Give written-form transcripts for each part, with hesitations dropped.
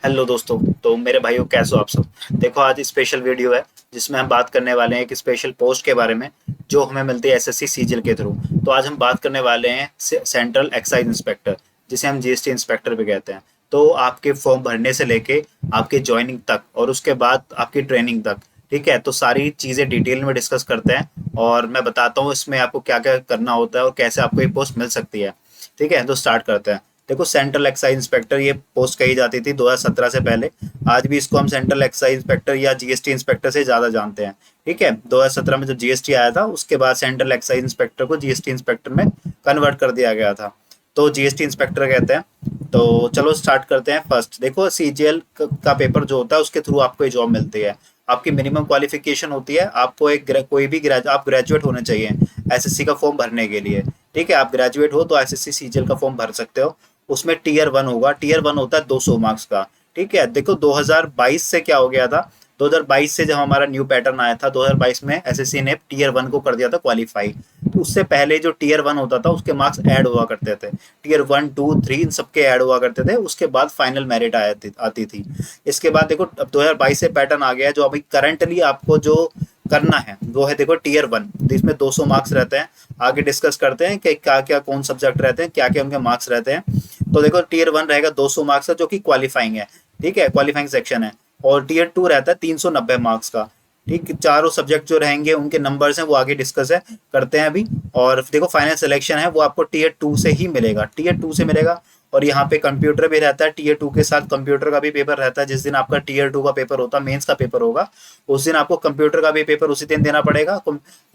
Hello दोस्तों। तो मेरे भाइयों, कैसे हो आप सब। देखो, आज स्पेशल वीडियो है जिसमें हम बात करने वाले हैं एक स्पेशल पोस्ट के बारे में जो हमें मिलती है एसएससी सीजीएल के थ्रू। तो आज हम बात करने वाले हैं सेंट्रल एक्साइज इंस्पेक्टर, जिसे हम जीएसटी इंस्पेक्टर भी कहते हैं। तो आपके फॉर्म भरने से लेके आपके ज्वाइनिंग तक और उसके बाद आपकी ट्रेनिंग तक, ठीक है, तो सारी चीज़ें डिटेल में डिस्कस करते हैं और मैं बताता हूँ इसमें आपको क्या क्या करना होता है और कैसे आपको ये पोस्ट मिल सकती है। ठीक है, तो स्टार्ट करते हैं। देखो, सेंट्रल एक्साइज इंस्पेक्टर ये पोस्ट कही जाती थी 2017 से पहले। आज भी इसको हम सेंट्रल एक्साइज इंस्पेक्टर या जीएसटी इंस्पेक्टर से ज़्यादा जानते हैं। ठीक है, 2017 में जब जीएसटी आया था उसके बाद सेंट्रल एक्साइज इंस्पेक्टर को जीएसटी इंस्पेक्टर में कन्वर्ट कर दिया गया था। तो जीएसटी इंस्पेक्टर कहते हैं। तो चलो स्टार्ट करते हैं। फर्स्ट देखो, सीजीएल का पेपर जो होता है उसके थ्रू आपको ये जॉब मिलती है। आपकी मिनिमम क्वालिफिकेशन होती है, आपको कोई भी आप ग्रेजुएट होने चाहिए एसएससी का फॉर्म भरने के लिए। ठीक है, आप ग्रेजुएट हो तो एसएससी सीजीएल का फॉर्म भर सकते हो। उसमें टीयर वन होगा। टीयर वन होता है 200 मार्क्स का। ठीक है, देखो 2022 से क्या हो गया था। 2022 से जब हमारा न्यू पैटर्न आया था, 2022 में एसएससी ने टीयर वन को कर दिया था क्वालिफाई। तो उससे पहले जो टीयर वन होता था उसके मार्क्स ऐड हुआ करते थे। टीयर वन टू थ्री इन सबके ऐड हुआ करते थे, उसके बाद फाइनल मेरिट आती थी। इसके बाद देखो अब 2022 से पैटर्न आ गया है। जो अभी करंटली आपको जो करना है वो है, देखो टीयर वन, जिसमें 200 मार्क्स रहते हैं। आगे डिस्कस करते हैं कि क्या क्या कौन सब्जेक्ट रहते हैं, क्या क्या उनके मार्क्स रहते हैं। तो देखो, टीयर वन रहेगा 200 मार्क्स का, जो कि क्वालिफाइंग है। ठीक है, क्वालिफाइंग सेक्शन है। और टीयर टू रहता है 390 मार्क्स का। ठीक, चारों सब्जेक्ट जो रहेंगे उनके नंबर्स हैं वो आगे डिस्कस है करते हैं अभी। और देखो, फाइनल सिलेक्शन है वो आपको टीयर टू से ही मिलेगा, टीयर टू से मिलेगा। और यहाँ पे कंप्यूटर भी रहता है। टीयर टू के साथ कंप्यूटर का भी पेपर रहता है। जिस दिन आपका टीयर टू का पेपर होता है, मेंस का पेपर होगा, उस दिन आपको कंप्यूटर का भी पेपर उसी दिन देना पड़ेगा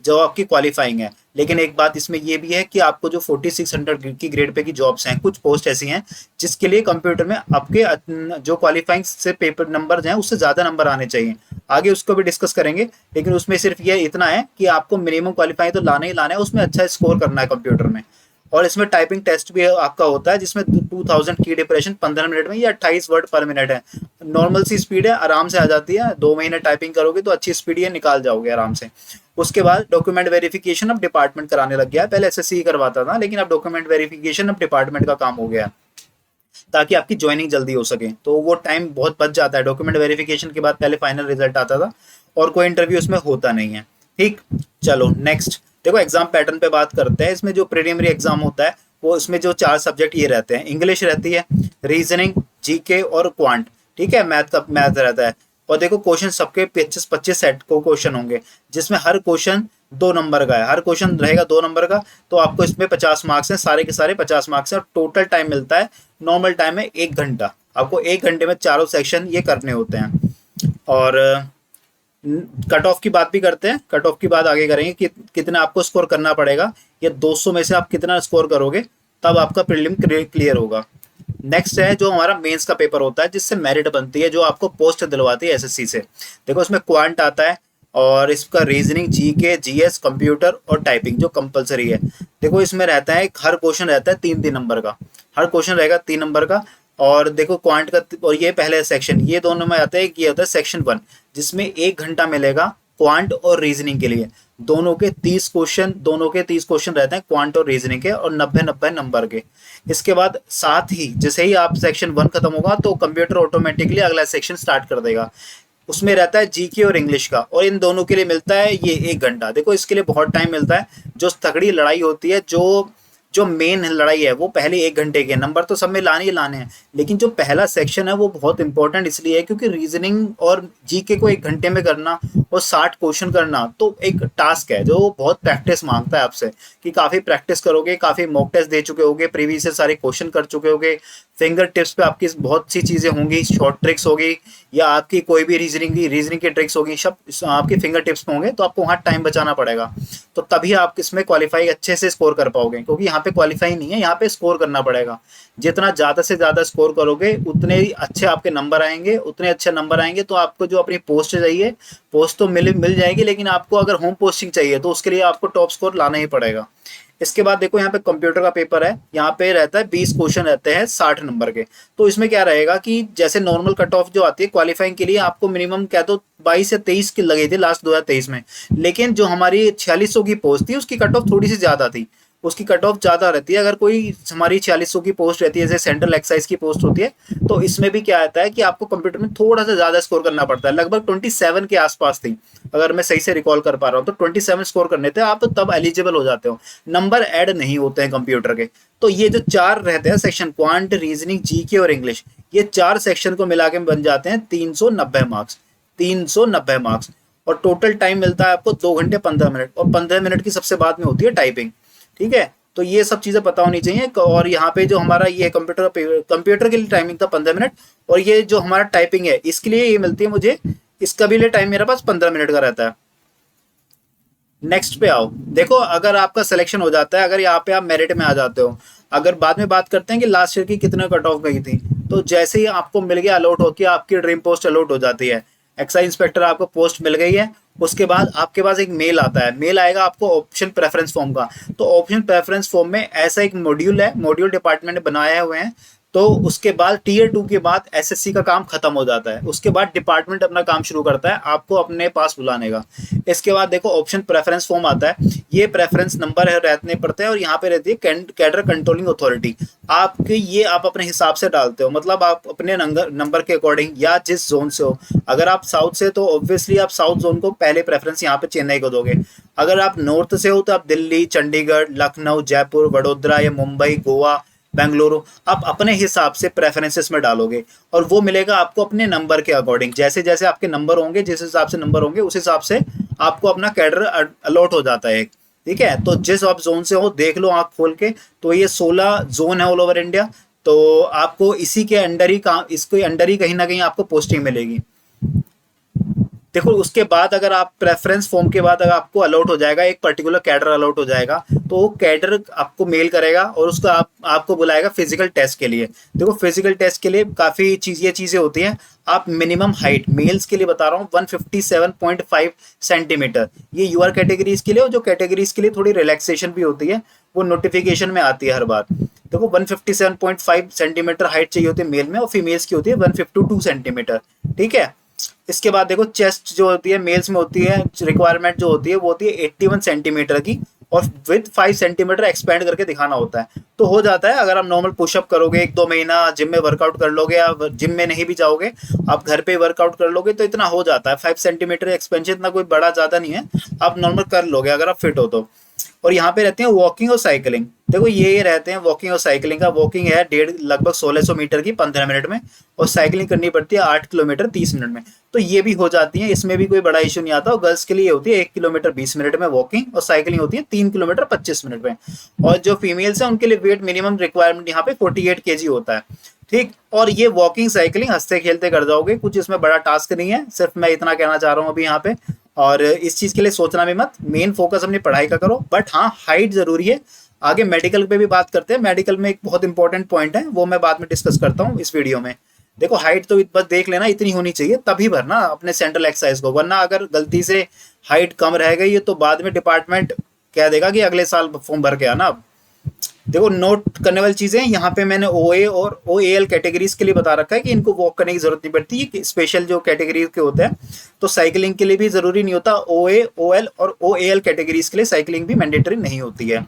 जो आपकी क्वालिफाइंग है। लेकिन एक बात इसमें ये भी है कि आपको जो 4600 की ग्रेड पे की जॉब्स हैं, कुछ पोस्ट ऐसी हैं जिसके लिए कंप्यूटर में आपके जो क्वालिफाइंग से पेपर नंबर हैं उससे ज़्यादा नंबर आने चाहिए। आगे उसको भी डिस्कस करेंगे। लेकिन उसमें सिर्फ ये इतना है कि आपको मिनिमम क्वालिफाई तो लाना ही लाना है, उसमें अच्छा स्कोर करना है कंप्यूटर में। और इसमें टाइपिंग टेस्ट भी आपका होता है, जिसमें 2000 की डिप्रेशन 15 मिनट में, या 28 वर्ड पर मिनट है। नॉर्मल सी स्पीड है, आराम से आ जाती है। 2 महीने टाइपिंग करोगे तो अच्छी स्पीड ये निकाल जाओगे आराम से। उसके बाद डॉक्यूमेंट वेरिफिकेशन अब डिपार्टमेंट कराने लग गया है। पहले एसएससी करवाता था, लेकिन अब डॉक्यूमेंट वेरिफिकेशन अब डिपार्टमेंट का काम हो गया, ताकि आपकी ज्वाइनिंग जल्दी हो सके। तो वो टाइम बहुत बच जाता है। डॉक्यूमेंट वेरिफिकेशन के बाद पहले फाइनल रिजल्ट आता था और कोई इंटरव्यू उसमें होता नहीं है। ठीक, चलो नेक्स्ट देखो, एग्जाम पैटर्न पे बात करते हैं। इसमें जो प्रीलिमिनरी एग्जाम होता है वो, इसमें जो 4 सब्जेक्ट ये रहते हैं, इंग्लिश रहती है, रीजनिंग, जीके और क्वांट। ठीक है, मैथ रहता है। और देखो, क्वेश्चन सबके 25-25 सेट को क्वेश्चन होंगे, जिसमें हर क्वेश्चन 2 नंबर का है। हर क्वेश्चन रहेगा 2 नंबर का। तो आपको इसमें 50 मार्क्स हैं, सारे के सारे 50 मार्क्स हैं। और टोटल टाइम मिलता है, नॉर्मल टाइम है 1 घंटा। आपको 1 घंटे में चारों सेक्शन ये करने होते हैं। और कट ऑफ की बात भी करते हैं। कट ऑफ की बात आगे करेंगे कि कितना आपको स्कोर करना पड़ेगा, या 200 में से आप कितना स्कोर करोगे तब आपका प्रीलिम क्लियर होगा। नेक्स्ट है जो हमारा मेंस का पेपर होता है, जिससे मेरिट बनती है, जो आपको पोस्ट दिलवाती है एसएससी से। देखो, इसमें क्वांट आता है और इसका रीजनिंग, जीके, जीएस, कंप्यूटर और टाइपिंग जो कंपलसरी है। देखो, इसमें रहता है हर क्वेश्चन रहता है 3-3 नंबर का। हर क्वेश्चन रहेगा 3 नंबर का। और देखो, क्वांट का और ये पहले सेक्शन, ये दोनों में आता है। ये होता है सेक्शन वन, जिसमें 1 घंटा मिलेगा क्वांट और रीजनिंग के लिए। दोनों के 30 क्वेश्चन रहते हैं क्वांट और रीजनिंग के, और 90-90 नंबर के। इसके बाद साथ ही जैसे ही आप सेक्शन वन खत्म होगा तो कंप्यूटर ऑटोमेटिकली अगला सेक्शन स्टार्ट कर देगा। उसमें रहता है जीके और इंग्लिश का, और इन दोनों के लिए मिलता है ये 1 घंटा। देखो, इसके लिए बहुत टाइम मिलता है। जो तगड़ी लड़ाई होती है, जो जो मेन लड़ाई है, वो पहले 1 घंटे के। नंबर तो सब में लाने ही लाने हैं, लेकिन जो पहला सेक्शन है वो बहुत इंपॉर्टेंट इसलिए है क्योंकि रीजनिंग और जीके को 1 घंटे में करना और 60 क्वेश्चन करना तो एक टास्क है जो बहुत प्रैक्टिस मांगता है आपसे। कि काफ़ी प्रैक्टिस करोगे, काफ़ी मॉक टेस्ट दे चुके होगे, प्रीवियस से सारे क्वेश्चन कर चुके होगे, फिंगर टिप्स पे आपकी बहुत सी चीज़ें होंगी, शॉर्ट ट्रिक्स होगी, या आपकी कोई भी रीजनिंग की ट्रिक्स होगी, सब आपकी फिंगर टिप्स पे होंगे। तो आपको वहाँ टाइम बचाना पड़ेगा, तो तभी आप इसमें क्वालिफाई अच्छे से स्कोर कर पाओगे। क्योंकि यहाँ पे क्वालिफाई नहीं है, यहाँ पे स्कोर करना पड़ेगा। जितना ज़्यादा से ज़्यादा स्कोर करोगे उतने ही अच्छे आपके नंबर आएंगे। उतने अच्छे नंबर आएंगे तो आपको जो अपनी पोस्ट चाहिए, पोस्ट तो मिल जाएगी, लेकिन आपको अगर होम पोस्टिंग चाहिए तो उसके लिए आपको टॉप स्कोर लाना ही पड़ेगा। इसके बाद देखो, यहाँ पे कंप्यूटर का पेपर है। यहाँ पे रहता है 20 क्वेश्चन रहते हैं 60 नंबर के। तो इसमें क्या रहेगा कि जैसे नॉर्मल कट ऑफ जो आती है क्वालिफाइंग के लिए, आपको मिनिमम क्या तो 22 या 23 की लगी थी लास्ट 2023 में। लेकिन जो हमारी 4600 की पोस्ट थी उसकी कट ऑफ थोड़ी सी ज़्यादा थी। उसकी कट ऑफ ज़्यादा रहती है। अगर कोई हमारी 4600 की पोस्ट रहती है, जैसे सेंट्रल एक्साइज की पोस्ट होती है, तो इसमें भी क्या आता है कि आपको कंप्यूटर में थोड़ा सा ज़्यादा स्कोर करना पड़ता है। लगभग 27 के आसपास थी, अगर मैं सही से रिकॉल कर पा रहा हूँ, तो 27 स्कोर करने थे आप, तो तब एलिजिबल हो जाते हो। नंबर ऐड नहीं होते हैं कंप्यूटर के। तो ये जो 4 रहते हैं सेक्शन, क्वांट, रीजनिंग, जीके और इंग्लिश, ये 4 सेक्शन को मिला के बन जाते हैं 390 मार्क्स। 390 मार्क्स। और टोटल टाइम मिलता है आपको 2 घंटे 15 मिनट, और 15 मिनट की सबसे बाद में होती है टाइपिंग। ठीक है, तो ये सब चीज़ें पता होनी चाहिए। और यहाँ पे जो हमारा ये कंप्यूटर के लिए टाइमिंग था 15 मिनट, और ये जो हमारा टाइपिंग है इसके लिए ये मिलती है मुझे, इसका भी लिए टाइम मेरे पास 15 मिनट का रहता है। नेक्स्ट पे आओ, देखो अगर आपका सिलेक्शन हो जाता है, अगर यहाँ पे आप मेरिट में आ जाते हो, अगर बाद में बात करते हैं कि लास्ट ईयर की कितने कट ऑफ गई थी, तो जैसे ही आपको मिल गया अलॉट होकर आपकी ड्रीम पोस्ट अलॉट हो जाती है, एक्साइज इंस्पेक्टर आपको पोस्ट मिल गई है, उसके बाद आपके पास एक मेल आता है, मेल आएगा आपको ऑप्शन प्रेफरेंस फॉर्म का। तो ऑप्शन प्रेफरेंस फॉर्म में ऐसा एक मॉड्यूल है, मॉड्यूल डिपार्टमेंट ने बनाए हुए हैं। तो उसके बाद टीयर 2 के बाद एसएससी का काम खत्म हो जाता है, उसके बाद डिपार्टमेंट अपना काम शुरू करता है आपको अपने पास बुलाने का। इसके बाद देखो ऑप्शन प्रेफरेंस फॉर्म आता है, ये प्रेफरेंस नंबर है रहने पड़ते हैं, और यहाँ पे रहती है कैडर कंट्रोलिंग अथॉरिटी। आपके ये आप अपने हिसाब से डालते हो, मतलब आप अपने नंबर के अकॉर्डिंग, या जिस जोन से हो। अगर आप साउथ से तो ऑब्वियसली आप साउथ जोन को पहले प्रेफरेंस यहाँ पे चेन्नई को दोगे। अगर आप नॉर्थ से हो तो आप दिल्ली, चंडीगढ़, लखनऊ, जयपुर, वडोदरा या मुंबई, गोवा, बेंगलुरु, आप अपने हिसाब से प्रेफरेंसेस में डालोगे, और वो मिलेगा आपको अपने नंबर के अकॉर्डिंग। जैसे जैसे आपके नंबर होंगे, जिस हिसाब से नंबर होंगे, उस हिसाब से आपको अपना कैडर अलॉट हो जाता है। ठीक है, तो जिस आप जोन से हो देख लो आँख खोल के, तो ये 16 जोन है ऑल ओवर इंडिया। तो आपको इसी के अंडर ही इसके अंडर ही कहीं ना कहीं आपको पोस्टिंग मिलेगी। देखो उसके बाद अगर आप प्रेफरेंस फॉर्म के बाद अगर आपको अलॉट हो जाएगा, एक पर्टिकुलर कैडर अलॉट हो जाएगा, तो वो कैडर आपको मेल करेगा और उसका आपको बुलाएगा फिजिकल टेस्ट के लिए। देखो फिजिकल टेस्ट के लिए काफ़ी ये चीज़ें होती हैं। आप मिनिमम हाइट मेल्स के लिए बता रहा हूँ 157.5 सेंटीमीटर, ये यूआर कैटेगरीज के लिए, और जो कैटेगरीज के लिए थोड़ी रिलैक्सेशन भी होती है वो नोटिफिकेशन में आती है हर बार। देखो 157.5 सेंटीमीटर हाइट चाहिए होती है मेल में, और फीमेल्स की होती है 152 सेंटीमीटर। ठीक है, इसके बाद देखो चेस्ट जो होती है मेल्स में होती है, रिक्वायरमेंट जो होती है वो होती है 81 सेंटीमीटर की, और विद 5 सेंटीमीटर एक्सपेंड करके दिखाना होता है। तो हो जाता है, अगर आप नॉर्मल पुशअप करोगे 1-2 महीना, जिम में वर्कआउट कर लोगे, या जिम में नहीं भी जाओगे, आप घर पे वर्कआउट कर लोगे, तो इतना हो जाता है। 5 सेंटीमीटर एक्सपेंशन इतना कोई बड़ा ज़्यादा नहीं है, आप नॉर्मल कर लोगे अगर आप फिट हो तो। और यहाँ पे रहते हैं वॉकिंग और साइकिलिंग। देखो ये रहते हैं वॉकिंग और साइकिलिंग का। वॉकिंग है लगभग 1600 मीटर की 15 मिनट में, और साइकिलिंग करनी पड़ती है 8 किलोमीटर 30 मिनट में। तो ये भी हो जाती है, इसमें भी कोई बड़ा इशू नहीं आता। और गर्ल्स के लिए होती है 1 किलोमीटर 20 मिनट में वॉकिंग, और साइकिलिंग होती है 3 किलोमीटर 25 मिनट में। और जो फीमेल्स हैं उनके लिए वेट मिनिमम रिक्वायरमेंट यहाँ पे 48 kg होता है। ठीक, और ये वॉकिंग साइकिलिंग हंसते खेलते कर जाओगे, कुछ इसमें बड़ा टास्क नहीं है, सिर्फ मैं इतना कहना चाह रहा हूँ अभी यहाँ पे। और इस चीज़ के लिए सोचना भी मत, मेन फोकस अपनी पढ़ाई का करो। बट हाँ, हाइट ज़रूरी है। आगे मेडिकल पे भी बात करते हैं, मेडिकल में एक बहुत इंपॉर्टेंट पॉइंट है, वो मैं बाद में डिस्कस करता हूँ इस वीडियो में। देखो हाइट तो बस देख लेना इतनी होनी चाहिए, तभी भरना अपने सेंट्रल एक्साइज को, वरना अगर गलती से हाइट कम रह गई है तो बाद में डिपार्टमेंट कह देगा कि अगले साल फॉर्म भर के आना। देखो नोट करने वाली चीज़ें यहाँ पे मैंने ओए और ओएल कैटेगरीज के लिए बता रखा है कि इनको वॉक करने की जरूरत नहीं पड़ती, ये स्पेशल जो कैटेगरीज के होते हैं। तो साइकिलिंग के लिए भी जरूरी नहीं होता, ओए, ओएल और ओएल कैटेगरीज के लिए साइकिलिंग भी मैंडेटरी नहीं होती है।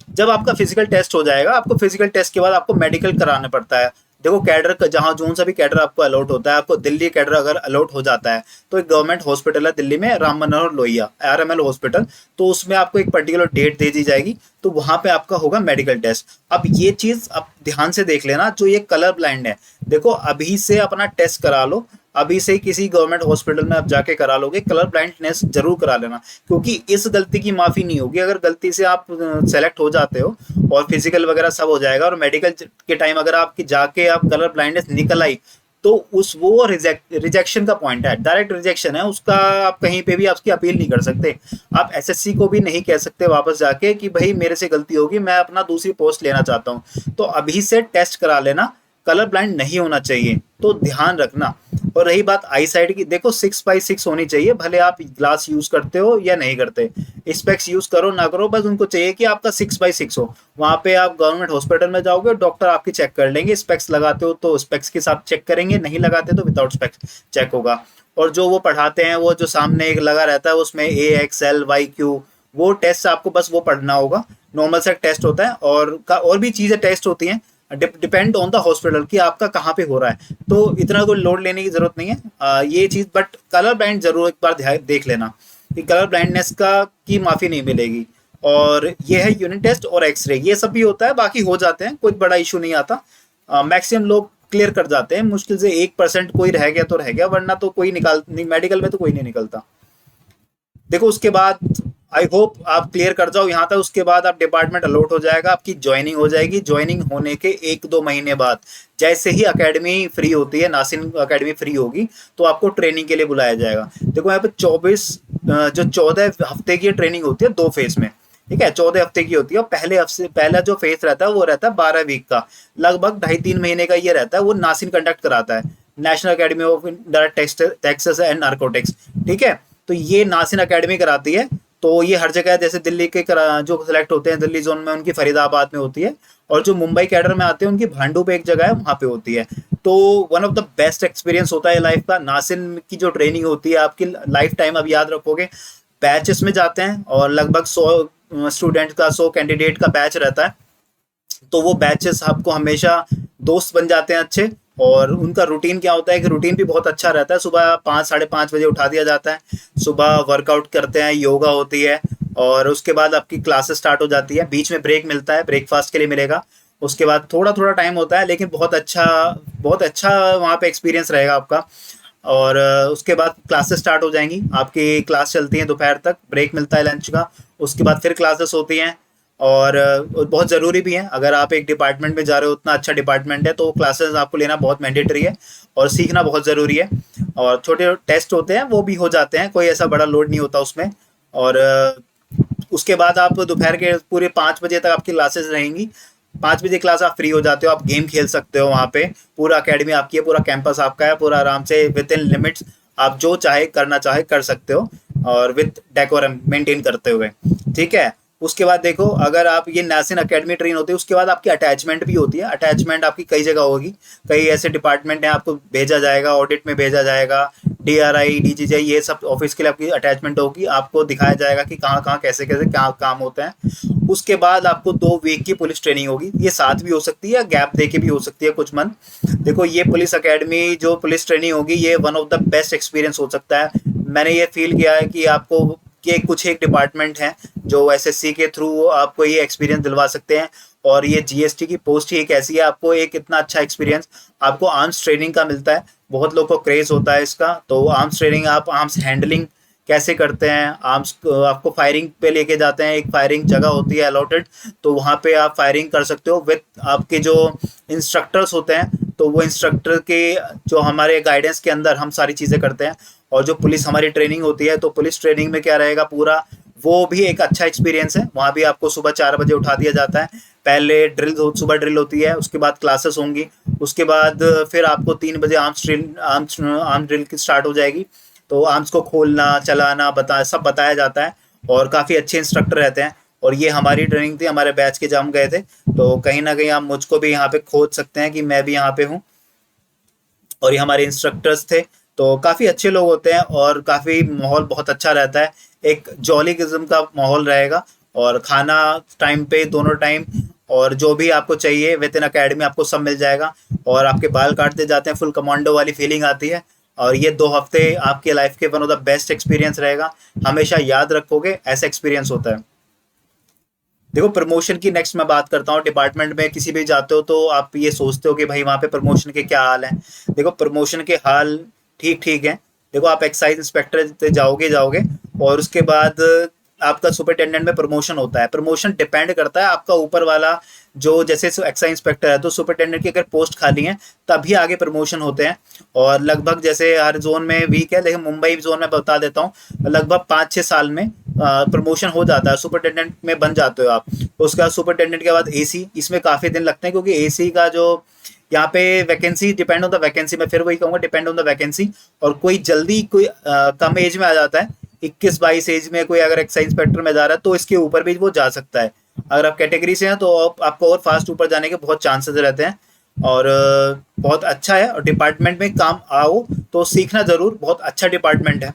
जब आपका फिजिकल टेस्ट हो जाएगा, आपको फिजिकल टेस्ट के बाद आपको मेडिकल कराना पड़ता है। देखो कैडर का जहाँ जोन सा भी कैडर आपको अलॉट होता है, आपको दिल्ली कैडर अगर अलॉट हो जाता है तो एक गवर्नमेंट हॉस्पिटल है दिल्ली में, राम मनोहर लोहिया आरएमएल हॉस्पिटल, तो उसमें आपको एक पर्टिकुलर डेट दे दी जाएगी, तो वहाँ पे आपका होगा मेडिकल टेस्ट। अब ये चीज़ आप ध्यान से देख लेना, जो ये कलर ब्लाइंड है, देखो अभी से अपना टेस्ट करा लो, अभी से किसी गवर्नमेंट हॉस्पिटल में आप जाके करा लोगे, कलर ब्लाइंडनेस जरूर करा लेना, क्योंकि इस गलती की माफ़ी नहीं होगी। अगर गलती से आप सेलेक्ट हो जाते हो और फिजिकल वगैरह सब हो जाएगा, और मेडिकल के टाइम अगर आपकी जाके आप कलर ब्लाइंडनेस निकल आई, तो वो रिजेक्शन का पॉइंट है, डायरेक्ट रिजेक्शन है उसका। आप कहीं पे भी आपकी अपील नहीं कर सकते, आप एसएससी को भी नहीं कह सकते वापस जाके कि भाई मेरे से गलती होगी, मैं अपना दूसरी पोस्ट लेना चाहता हूँ। तो अभी से टेस्ट करा लेना, कलर ब्लाइंड नहीं होना चाहिए, तो ध्यान रखना। और रही बात आई साइड की, देखो 6x6 होनी चाहिए, भले आप ग्लास यूज करते हो या नहीं करते, स्पेक्स यूज करो ना करो, बस उनको चाहिए कि आपका 6x6 हो। वहाँ पे आप गवर्नमेंट हॉस्पिटल में जाओगे, डॉक्टर आपकी चेक कर लेंगे, स्पेक्स लगाते हो तो स्पेक्स के साथ चेक करेंगे, नहीं लगाते तो विदाउट स्पेक्स चेक होगा। और जो वो पढ़ाते हैं, वो जो सामने एक लगा रहता है उसमें AXL YQ वो टेस्ट आपको बस वो पढ़ना होगा, नॉर्मल सा टेस्ट होता है, और भी चीज़ें टेस्ट होती हैं, डिपेंड ऑन द हॉस्पिटल कि आपका कहाँ पे हो रहा है, तो इतना कोई लोड लेने की जरूरत नहीं है। ये चीज़, बट कलर ब्लाइंड जरूर एक बार देख लेना कि कलर ब्लाइंडनेस का की माफ़ी नहीं मिलेगी। और ये है यूनिट टेस्ट और एक्सरे, ये सब भी होता है, बाकी हो जाते हैं, कोई बड़ा इशू नहीं आता, मैक्सिमम लोग क्लियर कर जाते हैं, मुश्किल से 1% कोई रह गया तो रह गया, वरना तो कोई निकाल नहीं, मेडिकल में तो कोई नहीं निकलता। देखो उसके बाद आई होप आप क्लियर कर जाओ यहाँ तक, उसके बाद आप डिपार्टमेंट अलॉट हो जाएगा, आपकी ज्वाइनिंग हो जाएगी। ज्वाइनिंग होने के 1-2 महीने बाद जैसे ही एकेडमी फ्री होती है, नासिन एकेडमी फ्री होगी, तो आपको ट्रेनिंग के लिए बुलाया जाएगा। देखो यहाँ पे 14 हफ्ते की ट्रेनिंग होती है 2 फेज में, ठीक है, 14 हफ्ते की होती है। और पहला जो फेज रहता है वो रहता है 12 वीक का, लगभग 2.5-3 महीने का ये रहता है, वो नासिन कंडक्ट कराता है, national academy of indirect taxes and narcotics, ठीक है। तो ये नासिन एकेडमी कराती है, तो ये हर जगह, जैसे दिल्ली के जो सिलेक्ट होते हैं दिल्ली जोन में, उनकी फरीदाबाद में होती है, और जो मुंबई कैडर में आते हैं उनकी भांडू पे एक जगह है, वहाँ पे होती है। तो one of the best experience होता है लाइफ का, नासिन की जो ट्रेनिंग होती है आपकी लाइफ टाइम, अब याद रखोगे, बैचेस में जाते हैं, और लगभग 100 स्टूडेंट का, 100 कैंडिडेट का बैच रहता है, तो वो बैचेस आपको हमेशा दोस्त बन जाते हैं अच्छे। और उनका रूटीन क्या होता है कि रूटीन भी बहुत अच्छा रहता है, सुबह 5-5:30 बजे उठा दिया जाता है, सुबह वर्कआउट करते हैं, योगा होती है, और उसके बाद आपकी क्लासेस स्टार्ट हो जाती है, बीच में ब्रेक मिलता है, ब्रेकफास्ट के लिए मिलेगा, उसके बाद थोड़ा थोड़ा टाइम होता है, लेकिन बहुत अच्छा वहाँ पे एक्सपीरियंस रहेगा आपका। और उसके बाद क्लासेस स्टार्ट हो जाएंगी, आपकी क्लास चलती है दोपहर तक, ब्रेक मिलता है लंच का, उसके बाद फिर क्लासेस होती हैं। और बहुत ज़रूरी भी है, अगर आप एक डिपार्टमेंट में जा रहे हो, उतना अच्छा डिपार्टमेंट है, तो क्लासेस आपको लेना बहुत मैंडेटरी है, और सीखना बहुत ज़रूरी है। और छोटे टेस्ट होते हैं वो भी हो जाते हैं, कोई ऐसा बड़ा लोड नहीं होता उसमें। और उसके बाद आप दोपहर के पूरे 5 बजे तक आपकी क्लासेस रहेंगी, 5 बजे क्लास आप फ्री हो जाते हो, आप गेम खेल सकते हो वहाँ पे, पूरा अकेडमी आपकी है, पूरा कैंपस आपका है, पूरा आराम से विद इन लिमिट्स आप जो चाहे करना चाहे कर सकते हो, और विद डेकोरम मेंटेन करते हुए, ठीक है। उसके बाद देखो, अगर आप ये नासिन अकेडमी ट्रेन होती है, उसके बाद आपकी अटैचमेंट भी होती है, अटैचमेंट आपकी कई जगह होगी, कई ऐसे डिपार्टमेंट हैं, आपको भेजा जाएगा, ऑडिट में भेजा जाएगा, DRI DGJ ये सब ऑफिस के लिए आपकी अटैचमेंट होगी, आपको दिखाया जाएगा कि कहाँ कहाँ कैसे कैसे क्या काम होते हैं। उसके बाद आपको 2 वीक की पुलिस ट्रेनिंग होगी, ये साथ भी हो सकती है, गैप दे के भी हो सकती है कुछ मंथ। देखो ये पुलिस अकेडमी जो पुलिस ट्रेनिंग होगी, ये one of the best experience हो सकता है। मैंने ये फील किया है कि आपको कि कुछ एक डिपार्टमेंट हैं जो SSC के थ्रू आपको ये एक्सपीरियंस दिलवा सकते हैं, और ये GST की पोस्ट ही एक ऐसी है, आपको एक इतना अच्छा एक्सपीरियंस आपको आर्म्स ट्रेनिंग का मिलता है, बहुत लोग को क्रेज होता है इसका। तो आर्म्स ट्रेनिंग, आप आर्म्स हैंडलिंग कैसे करते हैं, आर्म्स आपको फायरिंग पे लेके जाते हैं, एक फायरिंग जगह होती है अलॉटेड, तो वहाँ पे आप फायरिंग कर सकते हो विद आपके जो इंस्ट्रक्टर्स होते हैं, तो वो इंस्ट्रक्टर के जो हमारे गाइडेंस के अंदर हम सारी चीज़ें करते हैं। और जो पुलिस हमारी ट्रेनिंग होती है, तो पुलिस ट्रेनिंग में क्या रहेगा पूरा, वो भी एक अच्छा एक्सपीरियंस है। वहाँ भी आपको सुबह 4 बजे उठा दिया जाता है, पहले सुबह ड्रिल होती है, उसके बाद क्लासेस होंगी, उसके बाद फिर आपको 3 बजे आर्म्स ड्रिल की स्टार्ट हो जाएगी, तो आर्म्स को खोलना चलाना सब बताया जाता है, और काफ़ी अच्छे इंस्ट्रक्टर रहते हैं। और ये हमारी ट्रेनिंग थी, हमारे बैच के जब हम गए थे, तो कहीं ना कहीं आप मुझको भी यहाँ पे खोज सकते हैं कि मैं भी यहाँ पे हूँ, और ये हमारे इंस्ट्रक्टर्स थे। तो काफ़ी अच्छे लोग होते हैं, और काफ़ी माहौल बहुत अच्छा रहता है, एक जॉली किस्म का माहौल रहेगा, और खाना टाइम पे दोनों टाइम, और जो भी आपको चाहिए विद इन अकेडमी आपको सब मिल जाएगा, और आपके बाल काटते जाते हैं, फुल कमांडो वाली फीलिंग आती है। और ये 2 हफ्ते आपके लाइफ के one of the best experience रहेगा, हमेशा याद रखोगे, ऐसा एक्सपीरियंस होता है। देखो प्रमोशन की नेक्स्ट मैं बात करता हूँ, डिपार्टमेंट में किसी भी जाते हो तो आप ये सोचते हो कि भाई वहाँ पे प्रमोशन के क्या हाल हैं। देखो प्रमोशन के हाल ठीक ठीक हैं। देखो आप एक्साइज इंस्पेक्टर जाओगे जाओगे और उसके बाद आपका सुपरिटेंडेंट में प्रमोशन होता है। प्रमोशन डिपेंड करता है आपका ऊपर वाला, जो जैसे एक्साइज इंस्पेक्टर है तो सुपरिटेंडेंट की अगर पोस्ट खाली है तभी आगे प्रमोशन होते हैं। और लगभग जैसे हर जोन में वीक है, लेकिन मुंबई जोन में बता देता हूँ, लगभग 5-6 साल में प्रमोशन हो जाता है, सुपरिटेंडेंट में बन जाते हो आप। उसके बाद सुपरिटेंडेंट के बाद एसी, इसमें काफ़ी दिन लगते हैं क्योंकि एसी का जो यहाँ पे vacancy depend on the vacancy, मैं फिर वही कहूँगा डिपेंड ऑन द वैकेंसी। और कोई जल्दी कोई कम एज में आ जाता है, 21-22 एज में कोई अगर एक्साइज इंस्पेक्टर में जा रहा है तो इसके ऊपर भी वो जा सकता है। अगर आप कैटेगरी से हैं तो आपको और फास्ट ऊपर जाने के बहुत चांसेस रहते हैं। और बहुत अच्छा है, और डिपार्टमेंट में काम आओ तो सीखना ज़रूर, बहुत अच्छा डिपार्टमेंट है।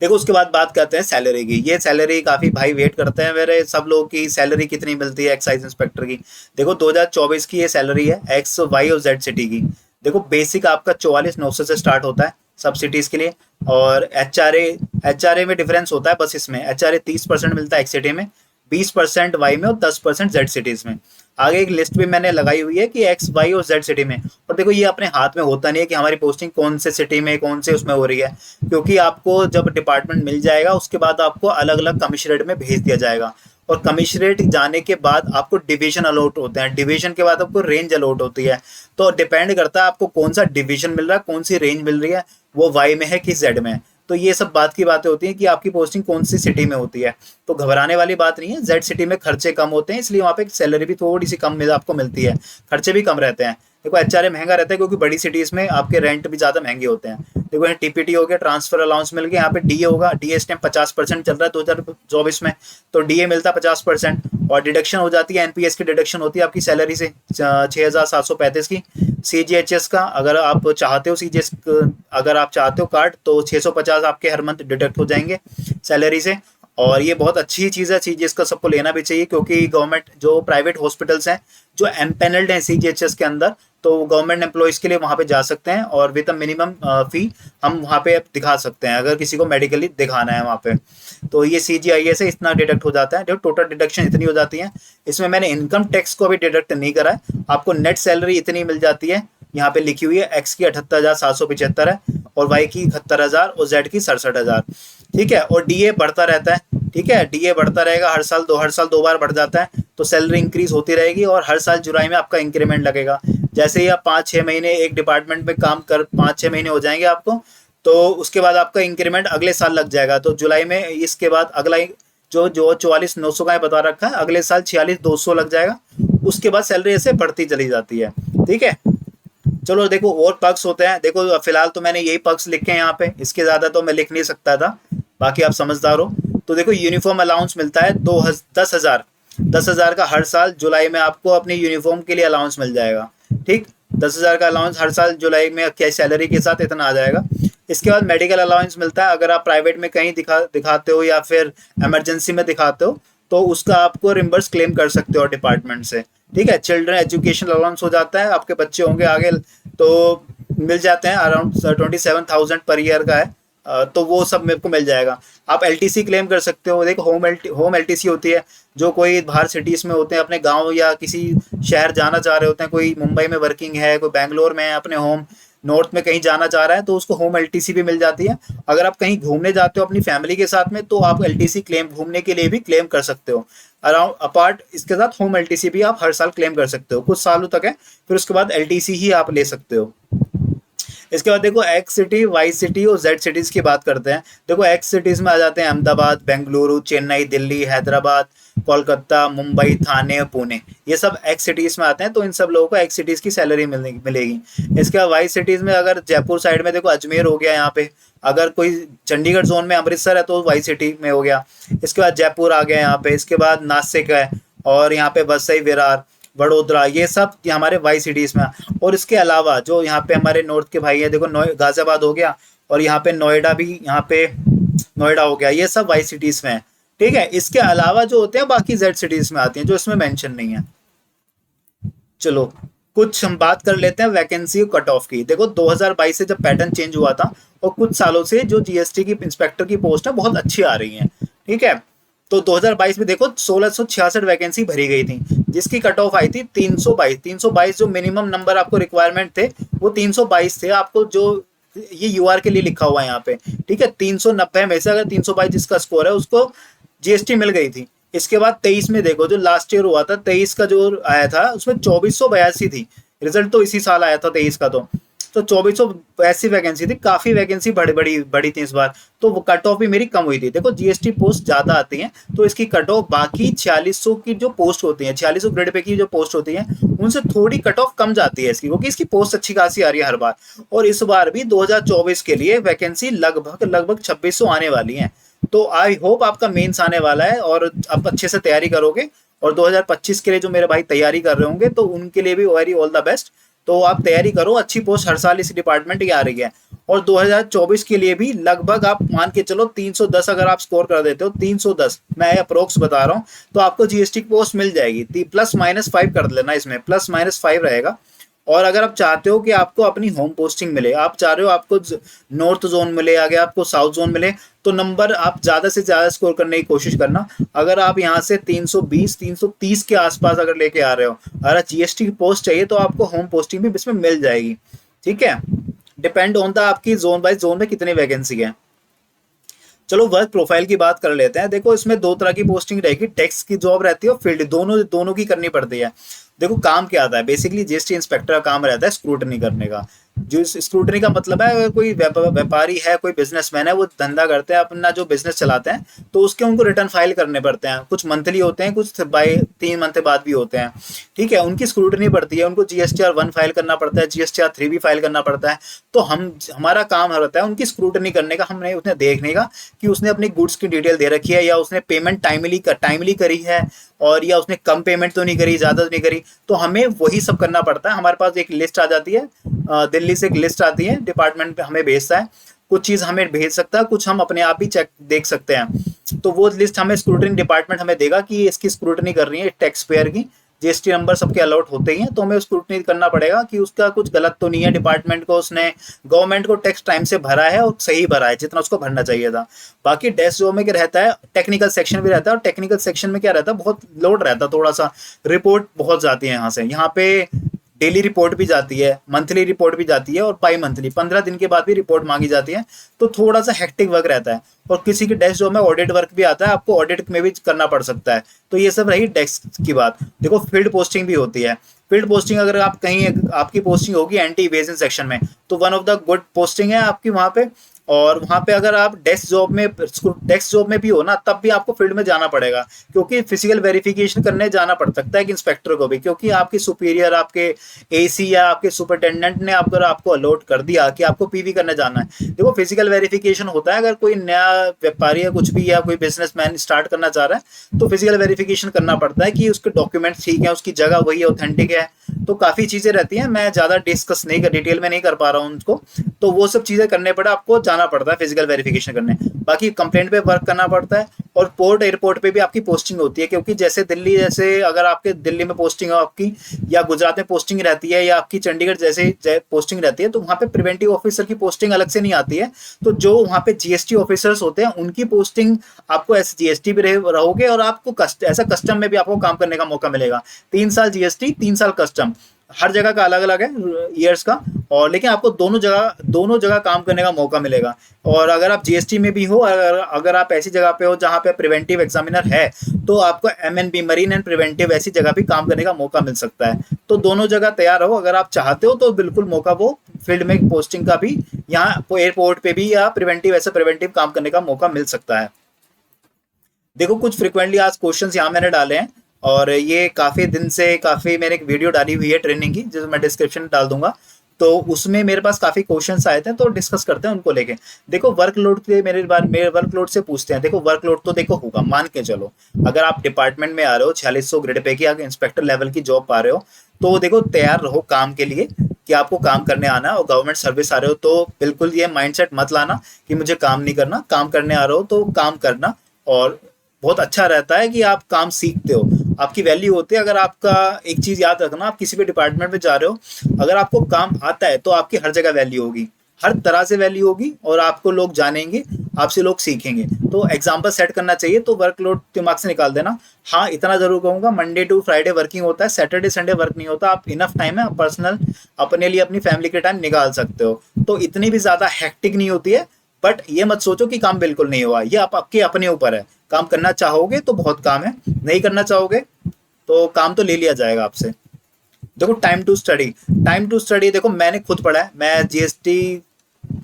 देखो उसके बाद बात करते हैं सैलरी की। ये सैलरी काफ़ी भाई वेट करते हैं मेरे सब लोग की, सैलरी कितनी मिलती है एक्साइज इंस्पेक्टर की। देखो 2024 की ये सैलरी है एक्स वाई और जेड सिटी की। देखो बेसिक आपका 44,900 से स्टार्ट होता है सब सिटीज़ के लिए। और एच आर ए में डिफरेंस होता है बस, इसमें एच आर ए 30% मिलता है एक्स सिटी में, 20% वाई में और 10% जेड सिटीज़ में। आगे एक लिस्ट भी मैंने लगाई हुई है कि एक्स वाई और जेड सिटी में। और देखो ये अपने हाथ में होता नहीं है कि हमारी पोस्टिंग कौन से सिटी में कौन से उसमें हो रही है, क्योंकि आपको जब डिपार्टमेंट मिल जाएगा उसके बाद आपको अलग अलग कमिश्नरेट में भेज दिया जाएगा। और कमिश्नरेट जाने के बाद आपको डिवीजन अलॉट होते हैं, डिवीजन के बाद आपको रेंज अलॉट होती है। तो डिपेंड करता है आपको कौन सा डिवीजन मिल रहा है, कौन सी रेंज मिल रही है, वो वाई में है कि जेड में है। तो ये सब बात की बातें होती हैं कि आपकी पोस्टिंग कौन सी सिटी में होती है। तो घबराने वाली बात नहीं है, जेड सिटी में खर्चे कम होते हैं इसलिए वहाँ पे सैलरी भी थोड़ी सी कम आपको मिलती है, खर्चे भी कम रहते हैं। देखो एचआरए महंगा रहता है क्योंकि बड़ी सिटीज़ में आपके रेंट भी ज़्यादा महंगे होते हैं। देखो यहाँ टीपीटी हो गया, ट्रांसफर अलाउंस मिल गया, यहाँ पे डीए होगा, डीए इस टाइम 50% चल रहा है 2024 में, तो डीए मिलता है 50%। और डिडक्शन हो जाती है, एनपीएस की डिडक्शन होती है आपकी सैलरी से 6,735 की। सीजीएचएस का अगर आप चाहते हो अगर आप चाहते हो कार्ड तो 650 आपके हर मंथ डिडक्ट हो जाएंगे सैलरी से। और ये बहुत अच्छी चीज़ है, सीजीएचएस सबको लेना भी चाहिए क्योंकि गवर्नमेंट जो प्राइवेट हॉस्पिटल्स हैं जो एम्पेनल्ड हैं सीजीएचएस के अंदर, तो गवर्नमेंट एम्प्लॉयज़ के लिए वहाँ पे जा सकते हैं और विद अ मिनिमम फी हम वहाँ पे दिखा सकते हैं अगर किसी को मेडिकली दिखाना है वहाँ पे। तो ये सीजीआईएस से इतना डिडक्ट हो जाता है, जो टोटल डिडक्शन इतनी हो जाती है। इसमें मैंने इनकम टैक्स को भी डिडक्ट नहीं करा है। आपको नेट सैलरी इतनी मिल जाती है, यहाँ पे लिखी हुई है, एक्स की 78,775 है और वाई की 71,000 और जेड की 67,000। ठीक है, और डीए बढ़ता रहता है। ठीक है, डीए बढ़ता रहेगा हर साल 2 बार बढ़ जाता है, तो सैलरी इंक्रीज होती रहेगी और हर साल जुलाई में आपका इंक्रीमेंट लगेगा। जैसे ही आप 5-6 महीने एक डिपार्टमेंट में काम कर 5-6 महीने हो जाएंगे आपको, तो उसके बाद आपका इंक्रीमेंट अगले साल लग जाएगा। तो जुलाई में इसके बाद अगला जो 44,900 का बता रखा है, अगले साल 46,200 लग जाएगा। उसके बाद सैलरी ऐसे बढ़ती चली जाती है। ठीक है, चलो देखो और पक्ष होते हैं। देखो फिलहाल तो मैंने यही पक्ष लिखे हैं यहाँ पे, इसके ज़्यादा तो मैं लिख नहीं सकता था, बाकी आप समझदार हो। तो देखो यूनिफॉर्म अलाउंस मिलता है 10,000 का हर साल जुलाई में आपको अपनी यूनिफॉर्म के लिए अलाउंस मिल जाएगा। ठीक, 10,000 का अलाउंस हर साल जुलाई में क्या सैलरी के साथ इतना आ जाएगा। इसके बाद मेडिकल अलाउंस मिलता है, अगर आप प्राइवेट में कहीं दिखाते हो या फिर इमरजेंसी में दिखाते हो तो उसका आपको रिम्बर्स क्लेम कर सकते हो डिपार्टमेंट से। ठीक है, चिल्ड्रन एजुकेशन अलाउंस हो जाता है, आपके बच्चे होंगे आगे तो मिल जाते हैं, अराउंड 27,000 पर ईयर का है, तो वो सब मेरे को मिल जाएगा। आप एलटीसी क्लेम कर सकते हो। देखो होम एलटीसी होती है, जो कोई बाहर सिटीज़ में होते हैं अपने गांव या किसी शहर जाना चाह रहे होते हैं, कोई मुंबई में वर्किंग है, कोई बेंगलोर में है, अपने होम नॉर्थ में कहीं जाना चाह रहा है तो उसको होम एलटीसी भी मिल जाती है। अगर आप कहीं घूमने जाते हो अपनी फैमिली के साथ में तो आप एलटीसी क्लेम घूमने के लिए भी क्लेम कर सकते हो। अराउंड अपार्ट इसके साथ होम एलटीसी भी आप हर साल क्लेम कर सकते हो, कुछ सालों तक है, फिर उसके बाद एलटीसी ही आप ले सकते हो। इसके बाद देखो एक्स सिटी, वाई सिटी और जेड सिटीज़ की बात करते हैं। देखो एक्स सिटीज़ में आ जाते हैं अहमदाबाद, बेंगलुरु, चेन्नई, दिल्ली, हैदराबाद, कोलकाता, मुंबई, थाने, पुणे, ये सब एक्स सिटीज़ में आते हैं। तो इन सब लोगों को एक्स सिटीज़ की सैलरी मिलेगी। इसके बाद वाई सिटीज़ में अगर जयपुर साइड में देखो अजमेर हो गया यहाँ पे, अगर कोई चंडीगढ़ जोन में अमृतसर है तो वाई सिटी में हो गया। इसके बाद जयपुर आ गया यहाँ पे, इसके बाद नासिक है और यहाँ पे वसई, विरार, वडोदरा, ये सब हमारे वाई सिटीज़ में। और इसके अलावा जो यहाँ पे हमारे नॉर्थ के भाई हैं, देखो गाजियाबाद हो गया और यहाँ पे नोएडा भी, यहाँ पे नोएडा हो गया, ये सब वाई सिटीज़ में है। ठीक है, इसके अलावा जो होते हैं बाकी जेड सिटीज़ में आती हैं जो इसमें मेंशन नहीं है। चलो कुछ हम बात कर लेते हैं वैकेंसी कट ऑफ की। देखो 2022 से जब पैटर्न चेंज हुआ था और कुछ सालों से जो जीएसटी की इंस्पेक्टर की पोस्ट है बहुत अच्छी आ रही है। ठीक है, तो 2022 में देखो 1666 वैकेंसी भरी गई थी, जिसकी कट ऑफ आई थी 322। जो मिनिमम नंबर आपको रिक्वायरमेंट थे वो 322 थे। आपको जो ये यूआर के लिए लिखा हुआ है यहाँ पे, ठीक है, 390 में से अगर 322 जिसका स्कोर है उसको जीएसटी मिल गई थी। इसके बाद 23 में देखो जो लास्ट ईयर हुआ था 23 का जो आया था उसमें 2482 थी। रिजल्ट तो इसी साल आया था 23 का, तो 2482 वैकेंसी थी। काफ़ी वैकेंसी बड़ी थी इस बार, तो वो कट ऑफ भी मेरी कम हुई थी। देखो जीएसटी पोस्ट ज़्यादा आती हैं तो इसकी कट ऑफ बाकी 4600 की जो पोस्ट होती हैं, 4600 ग्रेड पे की जो पोस्ट होती हैं उनसे थोड़ी कट ऑफ कम जाती है इसकी, क्योंकि इसकी पोस्ट अच्छी खासी आ रही है हर बार। और इस बार भी 2024 के लिए वैकेंसी लगभग 2600 आने वाली हैं। तो आई होप आपका मेंस आने वाला है और आप अच्छे से तैयारी करोगे। और 2025 के लिए जो मेरे भाई तैयारी कर रहे होंगे तो उनके लिए भी वेरी ऑल द बेस्ट। तो आप तैयारी करो, अच्छी पोस्ट हर साल इस डिपार्टमेंट की आ रही है। और 2024 के लिए भी लगभग आप मान के चलो 310 अगर आप स्कोर कर देते हो, 310 मैं अप्रोक्स बता रहा हूँ, तो आपको जीएसटी की पोस्ट मिल जाएगी। +-5 कर लेना, इसमें +-5 रहेगा। और अगर आप चाहते हो कि आपको अपनी होम पोस्टिंग मिले, आप चाह रहे हो आपको नॉर्थ जोन मिले, आगे आपको साउथ जोन मिले, तो नंबर आप ज़्यादा से ज़्यादा स्कोर करने की कोशिश करना। अगर आप यहाँ से 320 330 के आसपास अगर लेके आ रहे हो, अगर जीएसटी की पोस्ट चाहिए तो आपको होम पोस्टिंग भी इसमें मिल जाएगी। ठीक है, डिपेंड ऑन द आपकी जोन बाय जोन में कितनी वैकेंसी है। चलो वर्क प्रोफाइल की बात कर लेते हैं। देखो इसमें दो तरह की पोस्टिंग रहेगी, टैक्स की जॉब रहती है और फील्ड, दोनों दोनों की करनी पड़ती है। देखो काम क्या आता है, बेसिकली जीएसटी इंस्पेक्टर का काम रहता है स्क्रूटनी करने का। जो स्क्रूटनी का मतलब है, अगर कोई व्यापारी है, कोई बिजनेसमैन है, वो धंधा करते हैं, अपना जो बिजनेस चलाते हैं, तो उसके उनको रिटर्न फाइल करने पड़ते हैं। कुछ मंथली होते हैं, कुछ बाय 3 मंथ बाद भी होते हैं। ठीक है, उनकी स्क्रूटनी पड़ती है, उनको GSTR 1 फाइल करना पड़ता है, GSTR 3 भी फाइल करना पड़ता है। तो हमारा काम रहता है उनकी स्क्रूटनी करने का, हमने उसने देखने का कि उसने अपनी गुड्स की डिटेल दे रखी है, या उसने पेमेंट टाइमली करी है, और या उसने कम पेमेंट तो नहीं करी, ज़्यादा तो नहीं करी। तो हमें वही सब करना पड़ता है। हमारे पास एक लिस्ट आ जाती है, दिल्ली से एक लिस्ट आती है, डिपार्टमेंट पे हमें भेजता है। कुछ चीज़ हमें भेज सकता है, कुछ हम अपने आप ही चेक देख सकते हैं। तो वो लिस्ट हमें स्क्रूटनी डिपार्टमेंट हमें देगा कि इसकी स्क्रूटनी कर रही है टैक्स पेयर की। जीएसटी नंबर सबके अलॉट होते ही हैं, तो हमें स्क्रूटनी करना पड़ेगा कि उसका कुछ गलत तो नहीं है, डिपार्टमेंट को उसने गवर्नमेंट को टैक्स टाइम से भरा है और सही भरा है जितना उसको भरना चाहिए था। बाकी डेस्क जॉब में क्या रहता है, टेक्निकल सेक्शन भी रहता है, और टेक्निकल सेक्शन में क्या रहता है, बहुत लोड रहता है, थोड़ा सा रिपोर्ट बहुत जाती है यहाँ से। यहाँ पे डेली रिपोर्ट भी जाती है, मंथली रिपोर्ट भी जाती है, और बाई मंथली 15 दिन के बाद भी रिपोर्ट मांगी जाती है। तो थोड़ा सा हेक्टिक वर्क रहता है। और किसी के डेस्क जॉब में ऑडिट वर्क भी आता है, आपको ऑडिट में भी करना पड़ सकता है। तो ये सब रही डेस्क की बात। देखो फील्ड पोस्टिंग भी होती है। फील्ड पोस्टिंग अगर आप कहीं आपकी पोस्टिंग होगी एंटी इवेजन सेक्शन में, तो one of the good posting है आपकी वहाँ पे। और वहाँ पे अगर आप डेस्क जॉब में भी हो ना, तब भी आपको फील्ड में जाना पड़ेगा, क्योंकि फिजिकल वेरिफिकेशन करने जाना पड़ सकता है कि इंस्पेक्टर को भी, क्योंकि आपके सुपीरियर, आपके एसी या आपके सुपरिटेंडेंट ने अगर आपको अलॉट कर दिया कि आपको पीवी करने जाना है। देखो फिजिकल वेरिफिकेशन होता है, अगर कोई नया व्यापारी या कुछ भी, या कोई बिजनेसमैन स्टार्ट करना चाह रहा है, तो फिजिकल वेरिफिकेशन करना पड़ता है कि उसके डॉक्यूमेंट ठीक है, उसकी जगह वही ऑथेंटिक है। तो काफ़ी चीज़ें रहती हैं, मैं ज़्यादा डिस्कस नहीं कर, डिटेल में नहीं कर पा रहा हूँ उनको। तो वो सब चीज़ें करने पड़े, आपको जाना पड़ता है फिजिकल वेरिफिकेशन करने। बाकी कंप्लेंट पे वर्क करना पड़ता है, और पोर्ट एयरपोर्ट पे भी आपकी पोस्टिंग होती है, क्योंकि जैसे दिल्ली, जैसे अगर आपके दिल्ली में पोस्टिंग हो आपकी, या गुजरात में पोस्टिंग रहती है, या आपकी चंडीगढ़ जैसे पोस्टिंग रहती है, तो वहाँ पे प्रिवेंटिव ऑफिसर की पोस्टिंग अलग से नहीं आती है। तो जो वहाँ पे जीएसटी ऑफिसर्स होते हैं, उनकी पोस्टिंग आपको एस जीएसटी भी रहोगे, और आपको ऐसा कस्टम में भी आपको काम करने का मौका मिलेगा। 3 साल जीएसटी, 3 साल कस्टम, हर जगह का अलग अलग है ईयर्स का। और लेकिन आपको दोनों जगह काम करने का मौका मिलेगा। और अगर आप जीएसटी में भी हो, अगर आप ऐसी जगह पे हो जहाँ पे प्रिवेंटिव एग्जामिनर है, तो आपको एमएनपी, मरीन एंड प्रिवेंटिव, ऐसी जगह भी काम करने का मौका मिल सकता है। तो दोनों जगह तैयार रहो, अगर आप चाहते हो तो बिल्कुल मौका, वो फील्ड में पोस्टिंग का भी यहाँ एयरपोर्ट पे भी, या प्रिवेंटिव काम करने का मौका मिल सकता है। देखो कुछ फ्रिक्वेंटली आज क्वेश्चन यहाँ मैंने डाले हैं, और ये काफ़ी दिन से मैंने एक वीडियो डाली हुई है ट्रेनिंग की, जिसे मैं डिस्क्रिप्शन में डाल दूंगा। तो उसमें मेरे पास काफ़ी क्वेश्चंस आए थे, तो डिस्कस करते हैं उनको लेके। देखो वर्कलोड के मेरे वर्कलोड से पूछते हैं। देखो वर्कलोड तो देखो होगा, मान के चलो अगर आप डिपार्टमेंट में आ रहे हो, 4600 ग्रेड पे की अगर इंस्पेक्टर लेवल की जॉब पा रहे हो, तो देखो तैयार रहो काम के लिए कि आपको काम करने आना है। और गवर्नमेंट सर्विस आ रहे हो तो बिल्कुल ये माइंडसेट मत लाना कि मुझे काम नहीं करना, काम करने आ रहे हो तो काम करना। और बहुत अच्छा रहता है कि आप काम सीखते हो, आपकी वैल्यू होती है। अगर आपका एक चीज़ याद रखना, आप किसी भी डिपार्टमेंट में जा रहे हो, अगर आपको काम आता है तो आपकी हर जगह वैल्यू होगी, हर तरह से वैल्यू होगी, और आपको लोग जानेंगे, आपसे लोग सीखेंगे। तो एग्जाम्पल सेट करना चाहिए। तो वर्कलोड दिमाग से निकाल देना। हाँ इतना जरूर कहूँगा, मंडे टू फ्राइडे वर्किंग होता है, सैटरडे संडे वर्क नहीं होता। आप इनफ टाइम है पर्सनल अपने लिए, अपनी फैमिली के टाइम निकाल सकते हो। तो इतनी भी ज़्यादा हैक्टिक नहीं होती है। बट ये मत सोचो कि काम बिल्कुल नहीं हुआ, ये आपके अपने ऊपर है। काम करना चाहोगे तो बहुत काम है, नहीं करना चाहोगे तो काम तो ले लिया जाएगा आपसे। देखो टाइम टू स्टडी देखो मैंने खुद पढ़ा है, मैं जीएसटी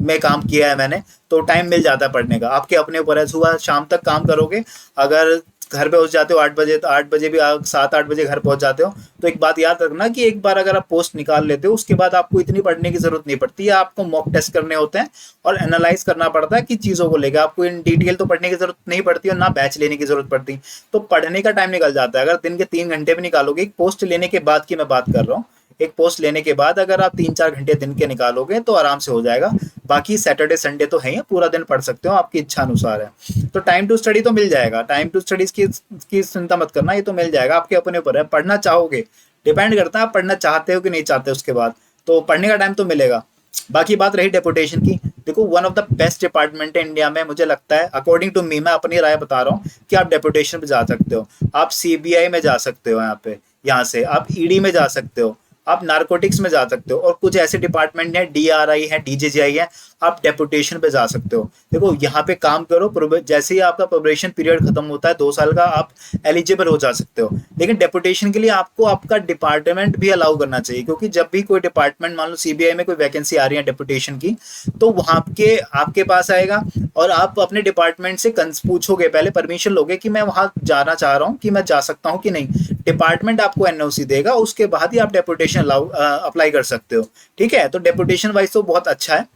में काम किया है मैंने, तो टाइम मिल जाता है पढ़ने का। आपके अपने ऊपर है, सुबह शाम तक काम करोगे। अगर घर पे पहुंच जाते हो 8 बजे, तो 8 बजे भी 7-8 बजे घर पहुंच जाते हो, तो एक बात याद रखना कि एक बार अगर आप पोस्ट निकाल लेते हो, उसके बाद आपको इतनी पढ़ने की जरूरत नहीं पड़ती है। आपको मॉक टेस्ट करने होते हैं और एनालाइज करना पड़ता है कि चीज़ों को लेकर। आपको इन डिटेल तो पढ़ने की जरूरत नहीं पड़ती और ना बैच लेने की जरूरत पड़ती, तो पढ़ने का टाइम निकल जाता है। अगर दिन के 3 घंटे भी निकालोगे, एक पोस्ट लेने के बाद की मैं बात कर रहा हूँ, एक पोस्ट लेने के बाद अगर आप 3-4 घंटे दिन के निकालोगे तो आराम से हो जाएगा। बाकी सैटरडे संडे तो है ही, पूरा दिन पढ़ सकते हो, आपकी इच्छा अनुसार है। तो टाइम टू स्टडी तो मिल जाएगा, टाइम टू स्टडीज की चिंता मत करना, ये तो मिल जाएगा, आपके अपने ऊपर है, पढ़ना चाहोगे, डिपेंड करता है आप पढ़ना चाहते हो कि नहीं चाहते, उसके बाद तो पढ़ने का टाइम तो मिलेगा। बाकी बात रही डेपुटेशन की, देखो one of the best department है इंडिया में, मुझे लगता है अकॉर्डिंग टू मी, मैं अपनी राय बता रहा हूँ कि आप डेपुटेशन पे जा सकते हो, आप सीबीआई में जा सकते हो, यहाँ पे यहाँ से आप ईडी में जा सकते हो, आप नारकोटिक्स में जा सकते हो, और कुछ ऐसे डिपार्टमेंट हैं, डीआरआई है, डीजीजीआई है, आप डेपुटेशन पे जा सकते हो। देखो यहाँ पे काम करो, जैसे ही आपका प्रोबेशन पीरियड खत्म होता है 2 साल का, आप एलिजिबल हो जा सकते हो। लेकिन डेपुटेशन के लिए आपको आपका डिपार्टमेंट भी अलाउ करना चाहिए, क्योंकि जब भी कोई डिपार्टमेंट, मान लो सीबीआई में कोई वैकेंसी आ रही है डेपुटेशन की, तो वहाँ के आपके पास आएगा और आप अपने डिपार्टमेंट से पूछोगे, पहले परमिशन लोगे कि मैं वहाँ जाना चाह रहा हूँ, कि मैं जा सकता हूँ कि नहीं, डिपार्टमेंट आपको एनओसी देगा, उसके बाद ही आप डेपुटेशन अप्लाई कर सकते हो। ठीक है, तो डेपुटेशन वाइज तो बहुत अच्छा है,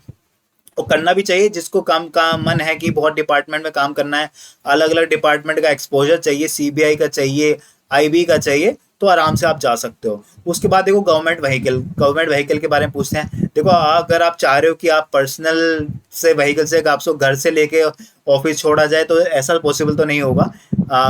और करना भी चाहिए, जिसको काम का मन है कि बहुत डिपार्टमेंट में काम करना है, अलग अलग डिपार्टमेंट का एक्सपोजर चाहिए, सीबीआई का चाहिए, आईबी का चाहिए, तो आराम से आप जा सकते हो। उसके बाद देखो गवर्नमेंट व्हीकल के बारे में पूछते हैं। देखो अगर आप चाह रहे हो कि आप पर्सनल से व्हीकल से आपको घर से लेके ऑफिस छोड़ा जाए, तो ऐसा पॉसिबल तो नहीं होगा,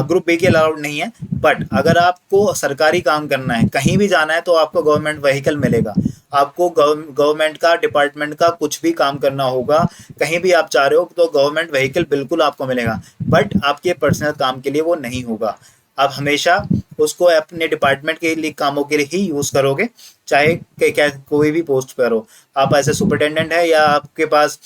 ग्रुप बी के अलाउड नहीं है। बट अगर आपको सरकारी काम करना है, कहीं भी जाना है, तो आपको गवर्नमेंट व्हीकल मिलेगा। आपको गवर्नमेंट का डिपार्टमेंट का कुछ भी काम करना होगा, कहीं भी आप चाह रहे हो, तो गवर्नमेंट व्हीकल बिल्कुल आपको मिलेगा, बट आपके पर्सनल काम के लिए वो नहीं होगा। आप हमेशा उसको अपने डिपार्टमेंट के लिए कामों के लिए ही यूज़ करोगे, चाहे कोई भी पोस्ट पर हो, आप ऐसे सुपरिटेंडेंट है या आपके पास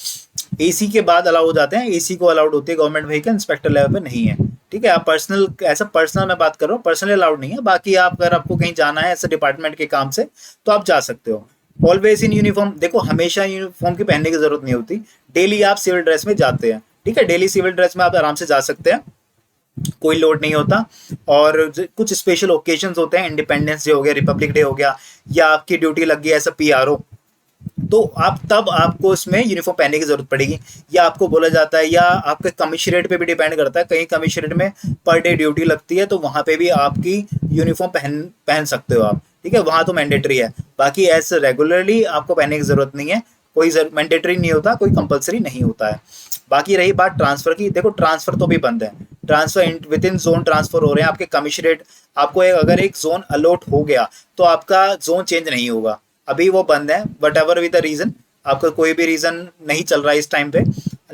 एसी के बाद अलाउ हो जाते हैं, एसी को अलाउड होती है गवर्नमेंट व्हीकल, इंस्पेक्टर लेवल पे नहीं है। ठीक है, आप पर्सनल, ऐसा पर्सनल मैं बात कर रहा हूँ, पर्सनल अलाउड नहीं है। बाकी आप अगर आपको कहीं जाना है ऐसे डिपार्टमेंट के काम से, तो आप जा सकते हो। ऑलवेज इन यूनिफॉर्म, देखो हमेशा यूनिफॉर्म की पहनने की जरूरत नहीं होती, डेली आप सिविल ड्रेस में जाते हैं। ठीक है, डेली सिविल ड्रेस में आप आराम से जा सकते हैं, कोई लोड नहीं होता। और कुछ स्पेशल ओकेजन्स होते हैं, इंडिपेंडेंस डे हो गया, रिपब्लिक डे हो गया, या आपकी ड्यूटी लग गई ऐसा पीआरओ, तो आप तब आपको इसमें यूनिफॉर्म पहनने की जरूरत पड़ेगी, या आपको बोला जाता है, या आपके कमिश्नरेट पे भी डिपेंड करता है, कहीं कमिश्नरेट में पर डे ड्यूटी लगती है, तो वहां पे भी आपकी यूनिफॉर्म पहन सकते हो आप। ठीक है, वहां तो मैंडेटरी है, बाकी ऐसे रेगुलरली आपको पहनने की जरूरत नहीं है, कोई मैंडेटरी नहीं होता, कोई कंपलसरी नहीं होता है। बाकी रही बात ट्रांसफर की, देखो ट्रांसफर तो भी बंद है, transfer with in zone transfer हो रहे हैं आपके कमिश्नरेट। आपको अगर एक जोन अलॉट हो गया, तो आपका जोन चेंज नहीं होगा, अभी वो बंद है, whatever with the reason, आपका कोई भी रीजन नहीं चल रहा है इस टाइम पे,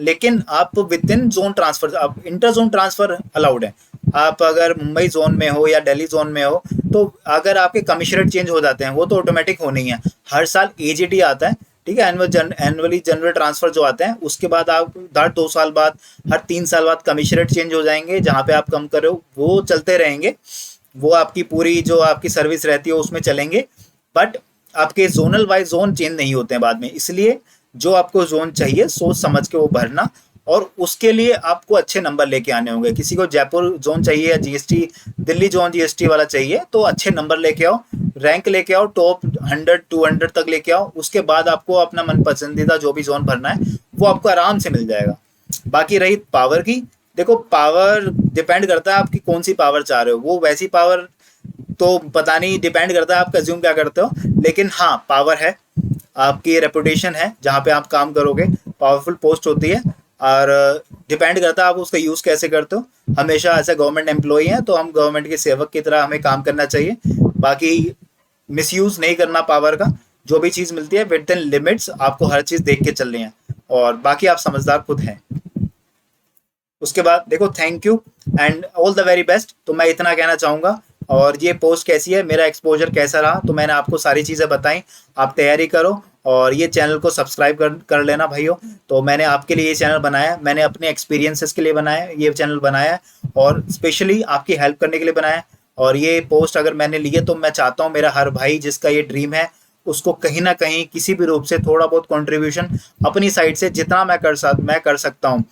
लेकिन आप विद इन जोन ट्रांसफर, आप इंटर जोन ट्रांसफर अलाउड है। आप अगर मुंबई जोन में हो या दिल्ली जोन में हो, तो अगर आपके कमिश्नरेट चेंज हो जाते हैं, वो तो ऑटोमेटिक होने ही है, हर साल एजीटी आता है। ठीक है, एनुअली जनरल ट्रांसफर जो आते हैं, उसके बाद आप हर 2 साल बाद, हर 3 साल बाद कमिश्नरेट चेंज हो जाएंगे, जहाँ पे आप कम कर रहे हो वो चलते रहेंगे, वो आपकी पूरी जो आपकी सर्विस रहती है उसमें चलेंगे, बट आपके जोनल वाइज जोन चेंज नहीं होते हैं बाद में। इसलिए जो आपको जोन चाहिए सोच समझ के वो भरना, और उसके लिए आपको अच्छे नंबर लेके आने होंगे। किसी को जयपुर जोन चाहिए या जीएसटी दिल्ली जोन जीएसटी वाला चाहिए, तो अच्छे नंबर लेके आओ, रैंक लेके आओ, टॉप 100-200 तक लेके आओ, उसके बाद आपको अपना मन पसंदीदा जो भी जोन भरना है वो आपको आराम से मिल जाएगा। बाकी रही पावर की, देखो पावर डिपेंड करता है आपकी कौन सी पावर चाह रहे हो, वो वैसी पावर तो पता नहीं, डिपेंड करता है आप कंज्यूम क्या करते हो, लेकिन हाँ पावर है, आपकी रेपुटेशन है, जहाँ पे आप काम करोगे पावरफुल पोस्ट होती है, और डिपेंड करता है आप उसका यूज़ कैसे करते हो। हमेशा ऐसा गवर्नमेंट एम्प्लॉई हैं, तो हम गवर्नमेंट के सेवक की तरह हमें काम करना चाहिए, बाकी मिसयूज़ नहीं करना पावर का, जो भी चीज़ मिलती है विद इन लिमिट्स, आपको हर चीज़ देख के चलनी है, और बाकी आप समझदार खुद हैं। उसके बाद देखो thank you and all the very best, तो मैं इतना कहना चाहूँगा। और ये पोस्ट कैसी है, मेरा एक्सपोजर कैसा रहा, तो मैंने आपको सारी चीज़ें बताई, आप तैयारी करो, और ये चैनल को सब्सक्राइब कर लेना भाइयों। तो मैंने आपके लिए ये चैनल बनाया, मैंने अपने एक्सपीरियंसेस के लिए बनाया, ये चैनल बनाया है, और स्पेशली आपकी हेल्प करने के लिए बनाया है। और ये पोस्ट अगर मैंने ली है, तो मैं चाहता हूँ मेरा हर भाई जिसका ये ड्रीम है, उसको कहीं ना कहीं किसी भी रूप से थोड़ा बहुत कंट्रीब्यूशन अपनी साइड से, जितना मैं कर सकता हूँ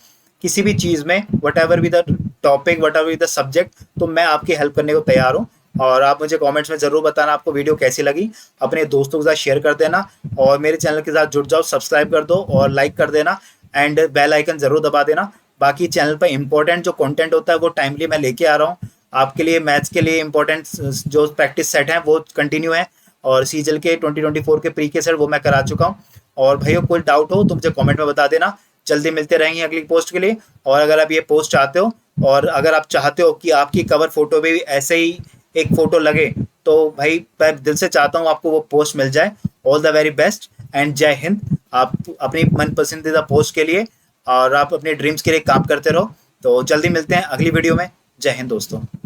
किसी भी चीज़ में, what ever be the topic, what ever be the subject, तो मैं आपकी हेल्प करने को तैयार हूँ। और आप मुझे कमेंट्स में ज़रूर बताना आपको वीडियो कैसी लगी, अपने दोस्तों के साथ शेयर कर देना, और मेरे चैनल के साथ जुड़ जाओ, सब्सक्राइब कर दो और लाइक कर देना, एंड बेल आइकन ज़रूर दबा देना। बाकी चैनल पर इंपॉर्टेंट जो कंटेंट होता है वो टाइमली मैं लेके आ रहा हूँ आपके लिए। मैथ्स के लिए इंपॉर्टेंट जो प्रैक्टिस सेट हैं वो कंटिन्यू है, और सीजल के 2024 के प्री के सेट वो मैं करा चुका हूँ, और भाइयों कोई डाउट हो तो मुझे कमेंट में बता देना। जल्दी मिलते रहेंगे अगली पोस्ट के लिए। और अगर आप ये पोस्ट चाहते हो और अगर आप चाहते हो कि आपकी कवर फोटो पे भी ऐसे ही एक फोटो लगे, तो भाई मैं दिल से चाहता हूँ आपको वो पोस्ट मिल जाए। All the very best and जय हिंद। आप अपनी मन पसंदीदा पोस्ट के लिए और आप अपने ड्रीम्स के लिए काम करते रहो। तो जल्दी मिलते हैं अगली वीडियो में। जय हिंद दोस्तों।